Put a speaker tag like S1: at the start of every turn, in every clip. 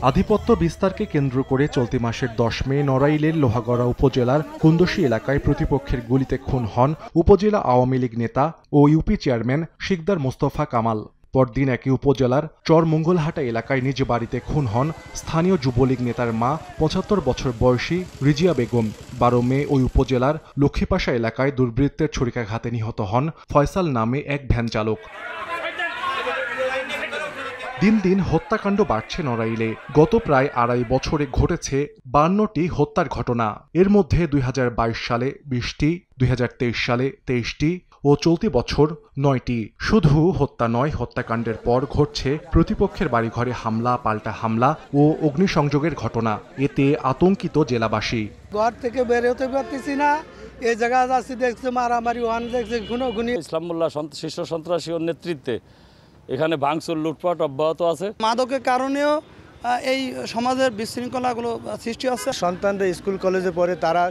S1: আধিপত্য বিস্তারকে কেন্দ্র করে চলতি মাসের ১০ মে নড়াইলের লোহাগড়া উপজেলার কুন্দশী এলাকায় প্রতিপক্ষের গুলিতে খুন হন উপজেলা আওয়ামী লীগ নেতা ও ইউপি চেয়ারম্যান শিকদার মোস্তফা কামাল। পরদিন একই উপজেলার চরমঙ্গলহাটা এলাকায় নিজ বাড়িতে খুন হন স্থানীয় যুবলীগ নেতার মা ৭৫ বছর বয়সী রিজিয়া বেগম। ১২ মে ওই উপজেলার লক্ষ্মীপাশা এলাকায় দুর্বৃত্তের ছুরিকাঘাতে নিহত হন ফয়সাল নামে এক ভ্যান চালক। দিন দিন হত্যাকাণ্ড বাড়ছে নড়াইলে। গত প্রায় ২.৫ বছরে ঘটেছে ৫২টি হত্যার ঘটনা। এর মধ্যে ২০২২ সালে ২০টি, ২০২৩ সালে ২৩টি ও চলতি বছর ৯টি। শুধু হত্যা নয়, হত্যাকাণ্ডের পর ঘটছে প্রতিপক্ষের বাড়িঘরে হামলা, পাল্টা হামলা ও অগ্নিসংযোগের ঘটনা। এতে আতঙ্কিত জেলাবাসী।
S2: ঘর থেকে বের হতে পারতেছি না, এই জায়গায় যাচ্ছি দেখছি মারামারি, ওয়ান দেখছি খুনোখুনি।
S3: ইসলাম মোল্লা শীর্ষ সন্ত্রাসী নেতৃত্বে এখানে ভাঙচুর, লুটপাট অব্যাহত আছে।
S2: মাদকের কারণেও এই সমাজের বিশৃঙ্খলাগুলো সৃষ্টি হচ্ছে।
S4: সন্তানরা স্কুল কলেজে পড়ে, তারা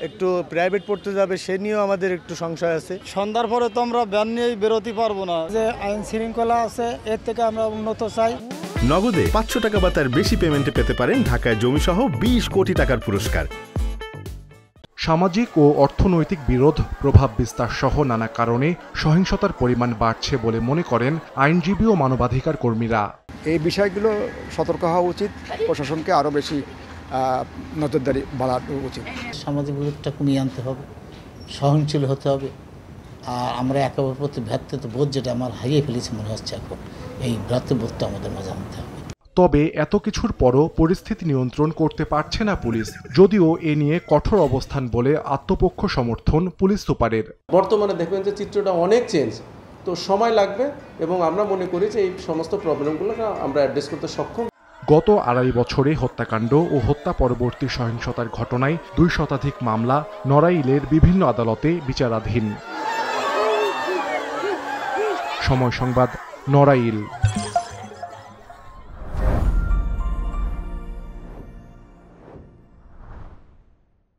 S4: একটু প্রাইভেট পড়তে যাবে, সে নিয়েও আমাদের একটু সংশয় আছে।
S2: সন্ধ্যার পরে তো আমরা ব্যান নিয়েই বেরোতে পারবো না। যে আইন শৃঙ্খলা আছে, এর থেকে আমরা উন্নত চাই।
S5: নগদে ৫০০ টাকা বা তার বেশি পেমেন্টে পেতে পারেন ঢাকায় জমিসহ ২০ কোটি টাকার পুরস্কার।
S1: সামাজিক ও অর্থনৈতিক বিরোধ, প্রভাব বিস্তার সহ নানা কারণে সহিংসতার পরিমাণ বাড়ছে বলে মনে করেন আইনজীবী ও মানবাধিকার কর্মীরা।
S6: এই বিষয়গুলো সতর্ক হওয়া উচিত, প্রশাসনকে আরও বেশি নজরদারি বাড়ানো উচিত।
S7: সামাজিক বিরোধটা কমিয়ে আনতে হবে, সহনশীল হতে হবে। আর আমরা একে অপরের প্রতি ভ্রাতৃত্ববোধ যেটা আমার হারিয়ে ফেলেছি মনে হচ্ছে এখন, এই ভ্রাতৃত্ববোধটা আমাদের মাঝে আনতে হবে।
S1: তবে এত কিছুর পরও পরিস্থিতি নিয়ন্ত্রণ করতে পারছে না পুলিশ, যদিও এ নিয়ে কঠোর অবস্থান বলে আত্মপক্ষ সমর্থন পুলিশ সুপারের।
S8: বর্তমানে দেখবেন যে চিত্রটা অনেক চেঞ্জ, তো সময় লাগবে এবং আমরা মনে করি যে এই সমস্ত প্রবলেমগুলো আমরা অ্যাড্রেস করতে সক্ষম।
S1: গত ২.৫ বছরে হত্যাকাণ্ড ও হত্যা পরবর্তী সহিংসতার ঘটনায় ২ শতাধিক মামলা নড়াইলের বিভিন্ন আদালতে বিচারাধীন। সময় সংবাদ, নড়াইল।